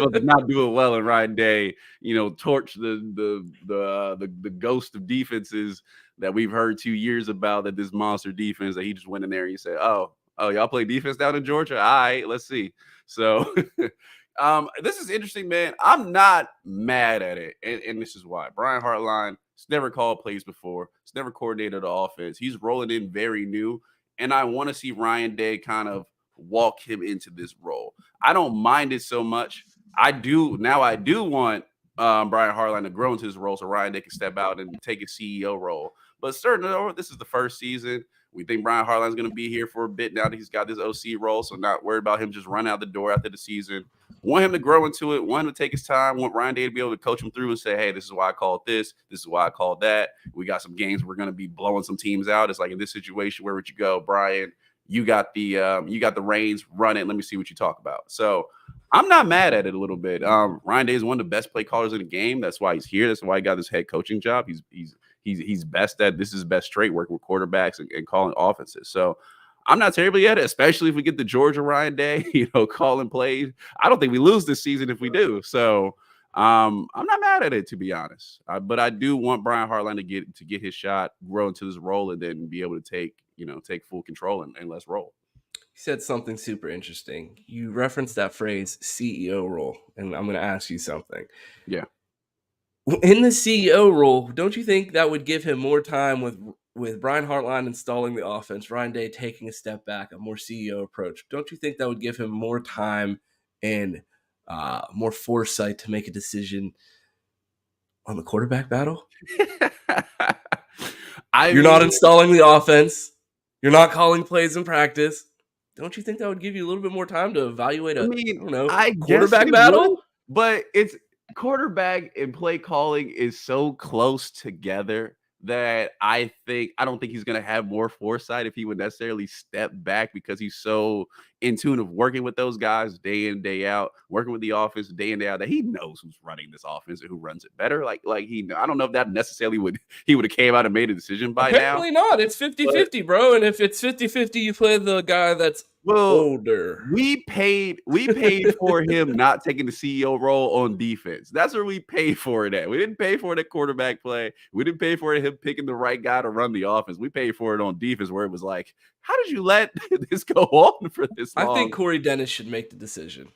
did not do it well. And Ryan Day, torch the ghost of defenses that we've heard 2 years about. That this monster defense that he just went in there and you said, oh, y'all play defense down in Georgia? All right, let's see. So, this is interesting, man. I'm not mad at it, and this is why. Brian Hartline has never called plays before. He's never coordinated the offense. He's rolling in very new. And I want to see Ryan Day kind of walk him into this role. I don't mind it so much. I do want Brian Hartline to grow into his role so Ryan Day can step out and take a CEO role. But certainly, this is the first season. We think Brian Hartline's going to be here for a bit now that he's got this OC role. So not worried about him just running out the door after the season. Want him to grow into it. Want him to take his time. Want Ryan Day to be able to coach him through and say, hey, this is why I called this. This is why I called that. We got some games we're going to be blowing some teams out. It's like in this situation, where would you go, Brian? you got the reins, run it. Let me see what you talk about. So I'm not mad at it a little bit. Ryan Day is one of the best play callers in the game. That's why he's here. That's why he got this head coaching job. He's best at this is his best trait, working with quarterbacks and calling offenses. So I'm not terribly at it, especially if we get the Georgia Ryan Day, calling plays. I don't think we lose this season if we do. So I'm not mad at it, to be honest. But I do want Brian Hartline to get his shot, grow into this role, and then be able to take full control and let's roll. You said something super interesting. You referenced that phrase CEO role, and I'm going to ask you something. Yeah. In the CEO role, don't you think that would give him more time with Brian Hartline installing the offense, Ryan Day taking a step back, a more CEO approach? Don't you think that would give him more time and more foresight to make a decision on the quarterback battle? You're not installing the offense. You're not calling plays in practice. Don't you think that would give you a little bit more time to evaluate quarterback battle? But it's quarterback and play calling is so close together that I don't think he's going to have more foresight if he would necessarily step back, because he's so in tune of working with those guys day in, day out, working with the offense day in, day out, that he knows who's running this offense and who runs it better. I don't know if that necessarily he would have came out and made a decision by Apparently now. Not. It's 50-50, bro. And if it's 50-50, you play the guy that's older. We paid for him not taking the CEO role on defense. That's where we paid for it at. We didn't pay for it at quarterback play. We didn't pay for it him picking the right guy to run the offense. We paid for it on defense, where it was like, how did you let this go on for this long? I think Corey Dennis should make the decision.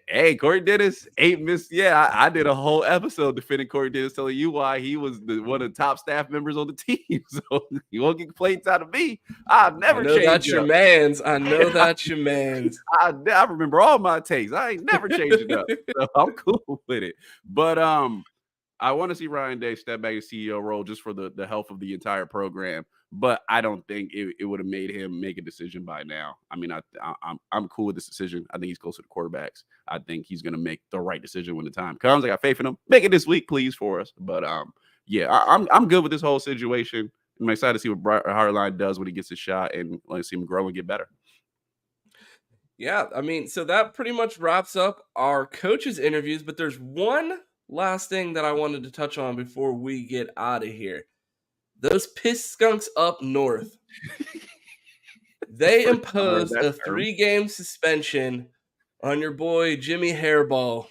Hey, Corey Dennis ain't missed. Yeah, I did a whole episode defending Corey Dennis, telling you why he was one of the top staff members on the team. So you won't get complaints out of me. I've never changed. That's your man's. I know that's your man's. I remember all my takes. I ain't never changed it up. So I'm cool with it. But I want to see Ryan Day step back in CEO role just for the health of the entire program. But I don't think it would have made him make a decision by now. I mean, I'm cool with this decision. I think he's close to the quarterbacks. I think he's going to make the right decision when the time comes. I got faith in him. Make it this week, please, for us. But yeah, I'm good with this whole situation. I'm excited to see what Hartline does when he gets his shot, and let's see him grow and get better. Yeah, I mean, so that pretty much wraps up our coaches' interviews. But there's one last thing that I wanted to touch on before we get out of here. Those piss skunks up north, they imposed a 3-game suspension on your boy Jimmy Hairball.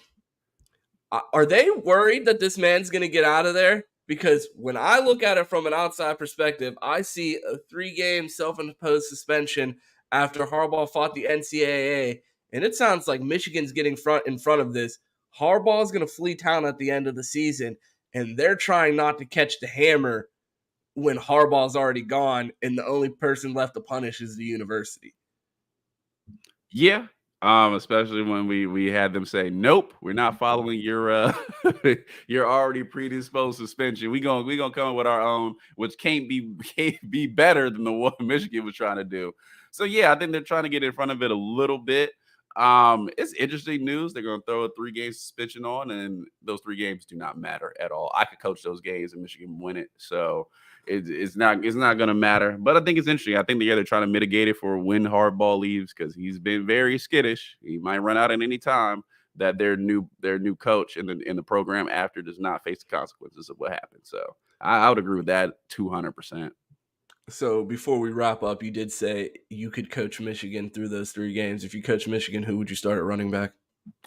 Are they worried that this man's going to get out of there? Because when I look at it from an outside perspective, I see a 3-game self-imposed suspension after Harbaugh fought the NCAA, and it sounds like Michigan's getting in front of this. Harbaugh's going to flee town at the end of the season, and they're trying not to catch the hammer when Harbaugh's already gone and the only person left to punish is the university. Yeah. Especially when we had them say, nope, we're not following your your already predisposed suspension. We gonna come up with our own, which can't be better than the one Michigan was trying to do. So yeah, I think they're trying to get in front of it a little bit. It's interesting news. They're going to throw a 3-game suspension on, and those 3 games do not matter at all. I could coach those games and Michigan win it, so it's not going to matter. But I think it's interesting. I think they're trying to mitigate it for when Harbaugh leaves, because he's been very skittish. He might run out at any time. That their new coach in the program after does not face the consequences of what happened. So I would agree with that 200%. So before we wrap up, you did say you could coach Michigan through those 3 games. If you coach Michigan, who would you start at running back?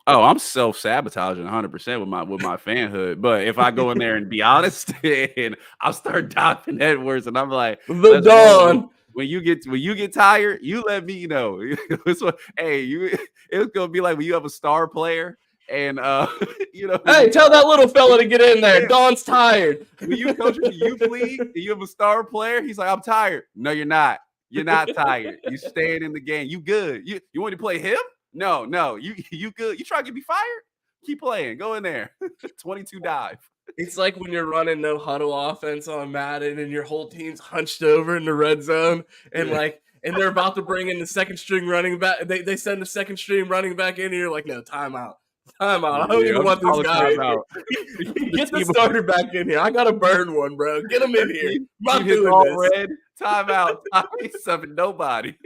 Oh, I'm self-sabotaging 100% with my fanhood. But if I go in there and be honest, and I'll start Donovan Edwards, and I'm like, the Dawn. When you get tired, you let me know. It's gonna be like when you have a star player. And hey, tell that little fella to get in there. Yeah. Dawn's tired. When you coach in the youth league and you have a star player, he's like, I'm tired. No, you're not. You're not tired. You staying in the game. You good. You want to play him? No. You good. You try to get me fired? Keep playing. Go in there. 22 dive. It's like when you're running no huddle offense on Madden and your whole team's hunched over in the red zone and and they're about to bring in the second string running back. They send the second string running back in and you're like, no, timeout. Time out. I don't even want this guy in here. Get the starter back in here. I got to burn one, bro. Get him in here. I'm not doing this. Red. Time out. He's subbing nobody.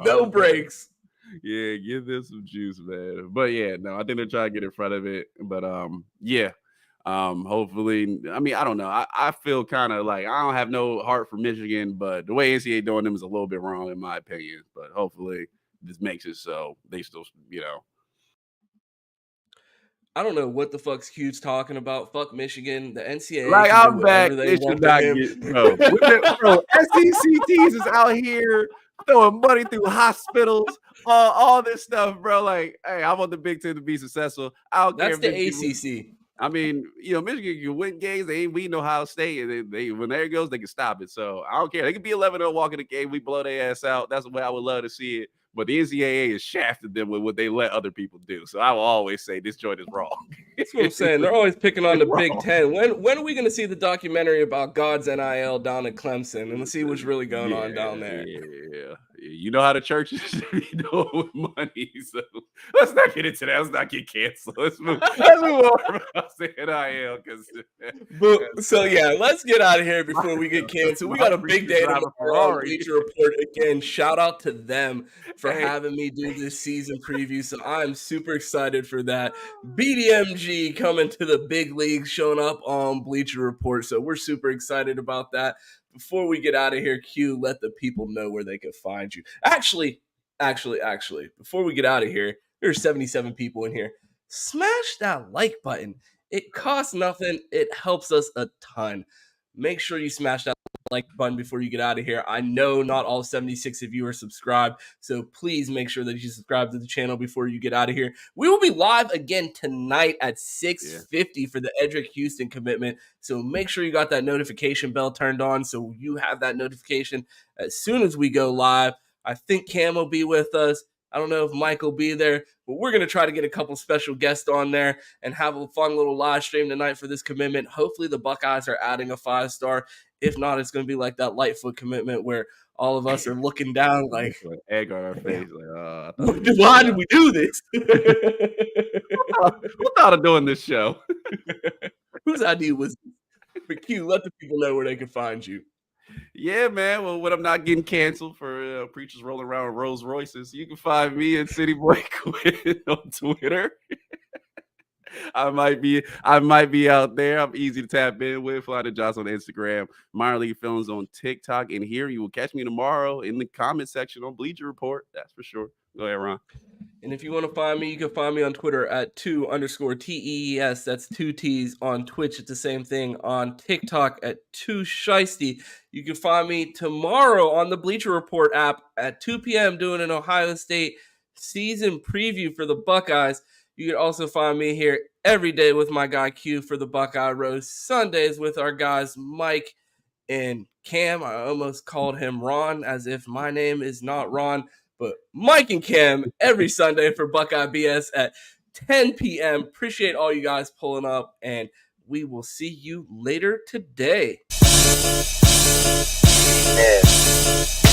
No breaks. Yeah, give them some juice, man. But yeah, no, I think they're trying to get in front of it. But yeah. Hopefully, I mean, I don't know. I feel kind of like I don't have no heart for Michigan, but the way NCAA doing them is a little bit wrong in my opinion. But hopefully this makes it so they still, I don't know what the fuck's Q's talking about. Fuck Michigan. The NCAA like can I'm do back. whatever They want should not to get bro. SEC teams is out here throwing money through hospitals, all this stuff, bro. Like, hey, I want the Big Ten to be successful. I don't care. That's the ACC. I mean, Michigan can win games. They ain't beating Ohio State, and they when there it goes, they can stop it. So I don't care. They can be 11-0 walking the game. We blow their ass out. That's the way I would love to see it. But the NCAA has shafted them with what they let other people do. So I will always say this joint is wrong. That's what I'm saying. They're always picking on the Big Ten. When are we going to see the documentary about God's NIL down in Clemson and see what's really going on down there? Yeah. You know how the churches doing with money. So let's not get into that. Let's not get canceled. Let's move on about NIL. So yeah, let's get out of here before we get canceled. We got a big day tomorrow on Bleacher Report. Again, shout out to them for having me do this season preview. So I'm super excited for that. BDMG coming to the big leagues, showing up on Bleacher Report. So we're super excited about that. Before we get out of here, Q, let the people know where they can find you. Actually, before we get out of here, there's 77 people in here. Smash that like button. It costs nothing. It helps us a ton. Make sure you smash that like button before you get out of here. I know not all 76 of you are subscribed, so please make sure that you subscribe to the channel before you get out of here. We will be live again tonight at 6:50 for the Edric Houston commitment, so make sure you got that notification bell turned on so you have that notification as soon as we go live. I think Cam will be with us. I don't know if Mike will be there, but we're going to try to get a couple special guests on there and have a fun little live stream tonight for this commitment. Hopefully the Buckeyes are adding a 5-star. If not, it's going to be like that Lightfoot commitment where all of us are looking down like egg on our face. Like, why did we do this? Who thought of doing this show? Whose idea was this? But Q, let the people know where they can find you. Yeah, man. Well, when I'm not getting canceled for preachers rolling around with Rolls Royces, you can find me at City Boy Quinn on Twitter. I might be out there. I'm easy to tap in with. Flying Johnson on Instagram, Minor League Films on TikTok, and here you will catch me tomorrow in the comment section on Bleacher Report. That's for sure. Go ahead, Ron. And if you want to find me, you can find me on Twitter at 2_TEES. That's 2 T's. On Twitch, it's the same thing. On TikTok at 2Shiesty. You can find me tomorrow on the Bleacher Report app at 2 p.m. doing an Ohio State season preview for the Buckeyes. You can also find me here every day with my guy Q for the Buckeye Roast. Sundays with our guys Mike and Cam. I almost called him Ron as if my name is not Ron. But Mike and Cam every Sunday for Buckeye BS at 10 p.m. Appreciate all you guys pulling up, and we will see you later today. Yeah.